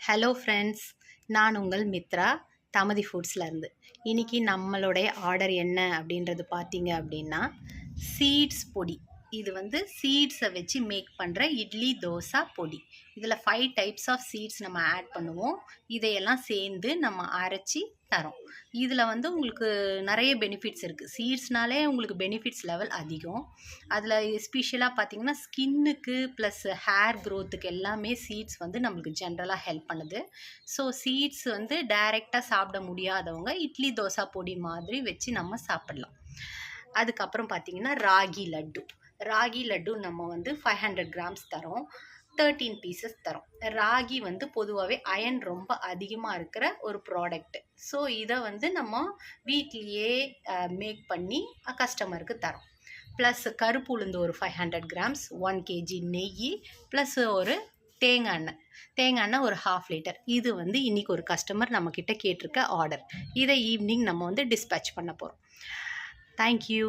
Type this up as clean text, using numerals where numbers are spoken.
Hello friends, நான் உங்கள் மித்ரா தமதி ஃபுட்ஸ்லேருந்து. இன்றைக்கி நம்மளுடைய ஆர்டர் என்ன அப்படின்றது பார்த்தீங்க அப்படின்னா, சீட்ஸ் பொடி. இது வந்து சீட்ஸை வச்சு மேக் பண்ணுற இட்லி தோசை பொடி. இதில் 5 டைப்ஸ் ஆஃப் சீட்ஸ் நம்ம ஆட் பண்ணுவோம். இதையெல்லாம் சேர்ந்து நம்ம அரைச்சி தரோம். இதில் வந்து உங்களுக்கு நிறைய பெனிஃபிட்ஸ் இருக்குது. சீட்ஸ்னாலே உங்களுக்கு பெனிஃபிட்ஸ் லெவல் அதிகம். அதில் எஸ்பெஷலாக பார்த்தீங்கன்னா ஸ்கின்னுக்கு ப்ளஸ் ஹேர் க்ரோத்துக்கு எல்லாமே சீட்ஸ் வந்து நம்மளுக்கு ஜென்ரலாக ஹெல்ப் பண்ணுது. ஸோ சீட்ஸ் வந்து டைரெக்டாக சாப்பிட முடியாதவங்க இட்லி தோசை பொடி மாதிரி வச்சு நம்ம சாப்பிடலாம். அதுக்கப்புறம் பார்த்தீங்கன்னா ராகி லட்டு நம்ம வந்து 500 கிராம்ஸ் தரோம். 13 பீசஸ் தரோம். ராகி வந்து பொதுவாகவே அயன் ரொம்ப அதிகமாக இருக்கிற ஒரு ப்ராடக்ட். ஸோ இதை வந்து நம்ம வீட்லேயே மேக் பண்ணி கஸ்டமருக்கு தரோம். ப்ளஸ் கருப்பு உளுந்து ஒரு 500 கிராம்ஸ், 1 கேஜி நெய், ப்ளஸ் ஒரு தேங்காய் எண்ணெய் ஒரு 1/2 லிட்டர். இது வந்து இன்றைக்கி ஒரு கஸ்டமர் நம்மக்கிட்ட கேட்டிருக்க ஆர்டர். இதை ஈவினிங் நம்ம வந்து டிஸ்பேச் பண்ண போகிறோம். தேங்க்யூ.